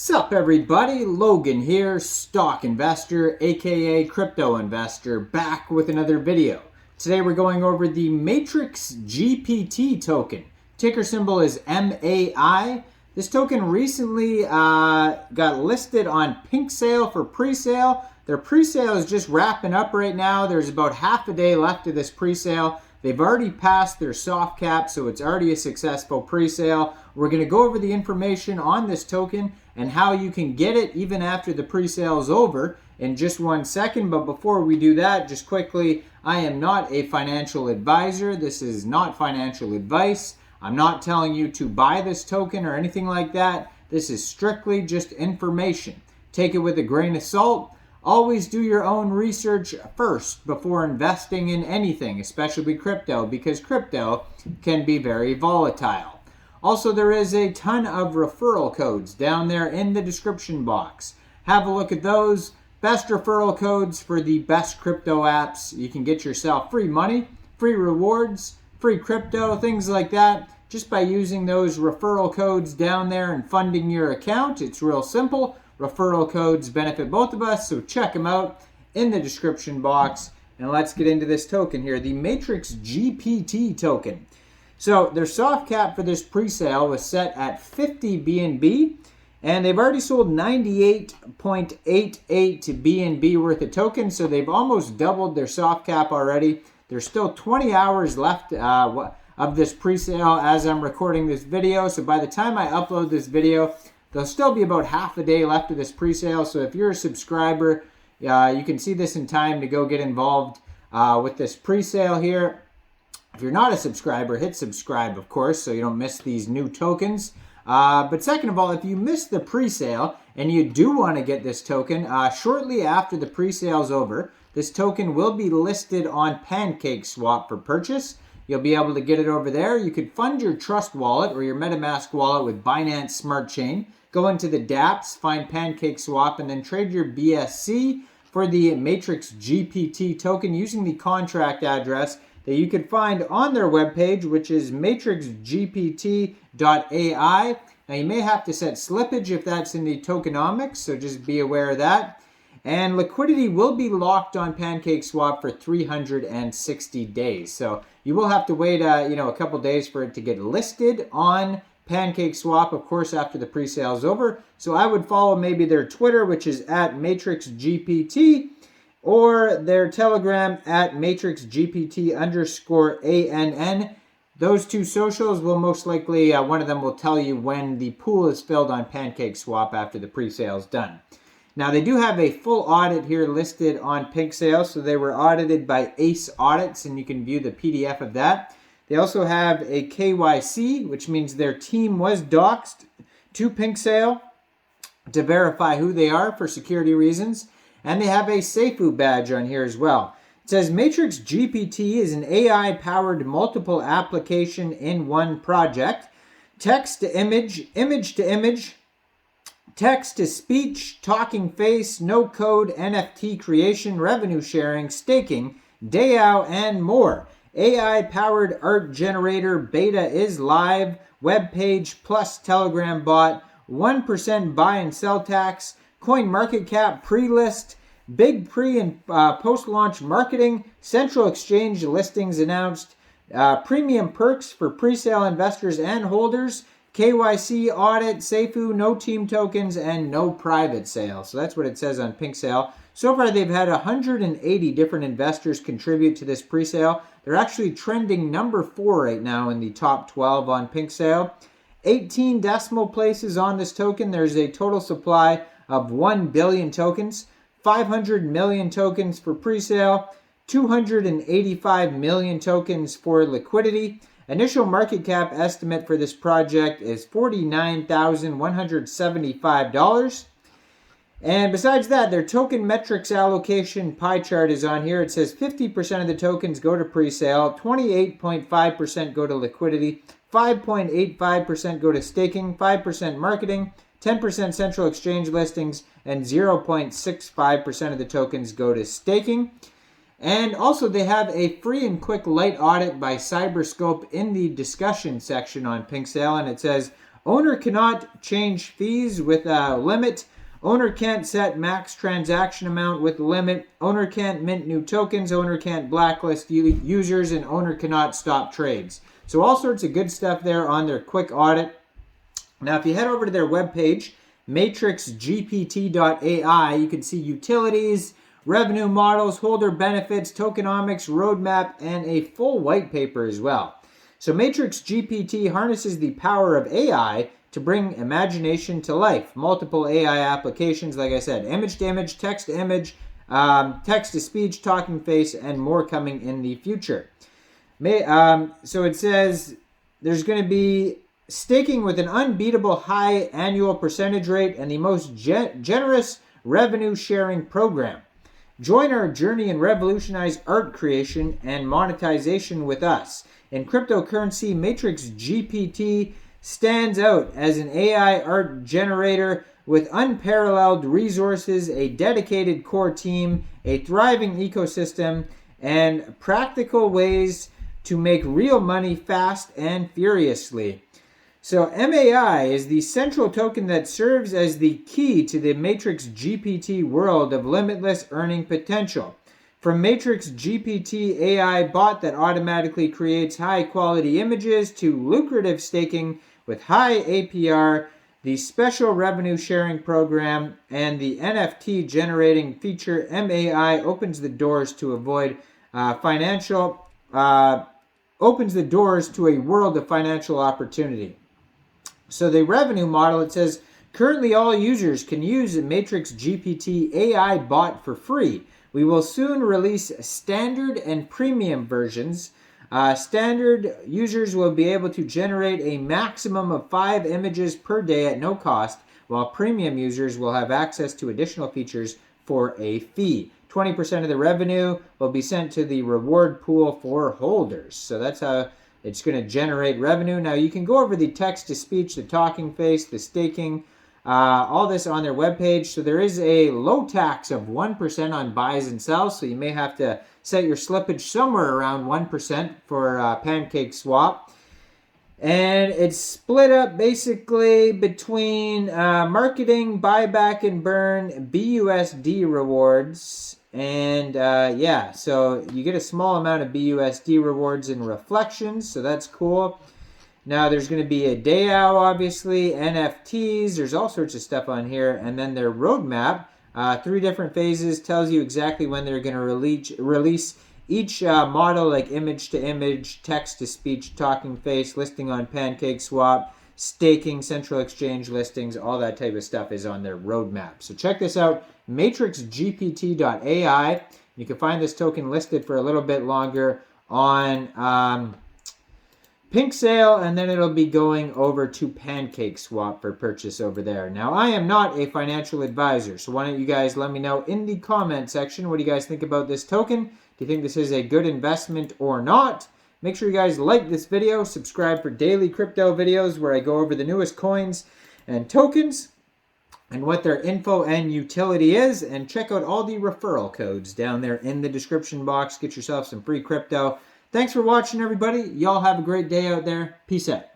Sup everybody, Logan here, stock investor, aka crypto investor, back with another video. Today we're going over the MatrixGPT token. Ticker symbol is MAI. This token recently got listed on Pink Sale for pre-sale. Their pre-sale is just wrapping up right now. There's about half a day left of this pre-sale. They've already passed their soft cap, so it's already a successful pre-sale. We're going to go over the information on this token and how you can get it even after the pre-sale is over in just 1 second. But before we do that, just quickly, I am not a financial advisor. This is not financial advice. I'm not telling you to buy this token or anything like that. This is strictly just information. Take it with a grain of salt. Always do your own research first before investing in anything, especially crypto, because crypto can be very volatile. Also, there is a ton of referral codes down there in the description box. Have a look at those. Best referral codes for the best crypto apps. You can get yourself free money, free rewards, free crypto, things like that, just by using those referral codes down there and funding your account. It's real simple. Referral codes benefit both of us, so check them out in the description box. And let's get into this token here, the MatrixGPT token. So their soft cap for this pre-sale was set at 50 BNB, and they've already sold 98.88 BNB worth of tokens, so they've almost doubled their soft cap already. There's still 20 hours left of this pre-sale as I'm recording this video, so by the time I upload this video, there'll still be about half a day left of this pre-sale. So if you're a subscriber, you can see this in time to go get involved with this pre-sale here. If you're not a subscriber, hit subscribe, of course, so you don't miss these new tokens. But second of all, if you missed the pre-sale and you do want to get this token, shortly after the pre-sale is over, this token will be listed on PancakeSwap for purchase. You'll be able to get it over there. You could fund your Trust wallet or your MetaMask wallet with Binance Smart Chain. Go into the dApps, find PancakeSwap, and then trade your BSC for the MatrixGPT token using the contract address that you can find on their webpage, which is MatrixGPT.ai. Now, you may have to set slippage if that's in the tokenomics, so just be aware of that. And liquidity will be locked on PancakeSwap for 360 days. So you will have to wait a couple days for it to get listed on PancakeSwap, of course, after the pre-sale is over. So I would follow maybe their Twitter, which is at MatrixGPT, or their Telegram at MatrixGPT_ANN. Those two socials will most likely, one of them will tell you when the pool is filled on PancakeSwap after the pre-sale is done. Now, they do have a full audit here listed on Pink Sale, so they were audited by Ace Audits, and you can view the PDF of that. They also have a KYC, which means their team was doxed to Pink Sale to verify who they are for security reasons. And they have a Seifu badge on here as well. It says MatrixGPT is an AI-powered multiple application in one project. Text to image, image to image, text to speech, talking face, no code, NFT creation, revenue sharing, staking, DAO, and more. AI-powered art generator beta is live. Web page plus Telegram bot. 1% buy and sell tax. Coin market cap pre-list. Big pre and post-launch marketing. Central exchange listings announced. Premium perks for pre-sale investors and holders. KYC audit, Seifu, no team tokens, and no private sale. So that's what it says on Pink Sale. So far, they've had 180 different investors contribute to this pre-sale. They're actually trending number 4 right now in the top 12 on Pink Sale. 18 decimal places on this token. There's a total supply of 1 billion tokens. 500 million tokens for pre-sale. 285 million tokens for liquidity. Initial market cap estimate for this project is $49,175. And besides that, their token metrics allocation pie chart is on here. It says 50% of the tokens go to pre-sale, 28.5% go to liquidity, 5.85% go to staking, 5% marketing, 10% central exchange listings, and 0.65% of the tokens go to staking. And also they have a free and quick light audit by Cyberscope in the discussion section on Pink Sale, and it says Owner cannot change fees with a limit. Owner can't set max transaction amount with limit. Owner can't mint new tokens. Owner can't blacklist users, and owner cannot stop trades. So all sorts of good stuff there on their quick audit. Now, if you head over to their webpage, MatrixGPT.ai, you can see utilities, revenue models, holder benefits, tokenomics, roadmap, and a full white paper as well. So MatrixGPT harnesses the power of AI to bring imagination to life. Multiple AI applications, like I said, image to image, text to image, text to speech, talking face, and more coming in the future. So it says there's going to be staking with an unbeatable high annual percentage rate and the most generous revenue sharing program. Join our journey and revolutionize art creation and monetization with us. In cryptocurrency, MatrixGPT stands out as an AI art generator with unparalleled resources, a dedicated core team, a thriving ecosystem, and practical ways to make real money fast and furiously. So MAI is the central token that serves as the key to the MatrixGPT world of limitless earning potential. From MatrixGPT AI bot that automatically creates high-quality images to lucrative staking with high APR, the special revenue sharing program, and the NFT generating feature, MAI opens the doors to opens the doors to a world of financial opportunity. So the revenue model, it says, currently all users can use a MatrixGPT AI bot for free. We will soon release standard and premium versions. Standard users will be able to generate a maximum of 5 images per day at no cost, while premium users will have access to additional features for a fee. 20% of the revenue will be sent to the reward pool for holders. So that's how it's going to generate revenue. Now you can go over the text-to-speech, the talking face, the staking, all this on their webpage. So there is a low tax of 1% on buys and sells. So you may have to set your slippage somewhere around 1% for PancakeSwap. And it's split up basically between marketing, buyback and burn, BUSD rewards. And yeah, so you get a small amount of BUSD rewards and reflections. So that's cool. Now there's going to be a DAO, obviously, NFTs. There's all sorts of stuff on here. And then their roadmap, 3 different phases, tells you exactly when they're going to release each model, like image to image, text to speech, talking face, listing on PancakeSwap, staking, central exchange listings, all that type of stuff is on their roadmap. So check this out, MatrixGPT.ai. You can find this token listed for a little bit longer on Pink Sale, and then it'll be going over to PancakeSwap for purchase over there. Now, I am not a financial advisor, so why don't you guys let me know in the comment section, what do you guys think about this token? Do you think this is a good investment or not? Make sure you guys like this video, subscribe for daily crypto videos where I go over the newest coins and tokens and what their info and utility is, and check out all the referral codes down there in the description box. Get yourself some free crypto. Thanks for watching, everybody. Y'all have a great day out there. Peace out.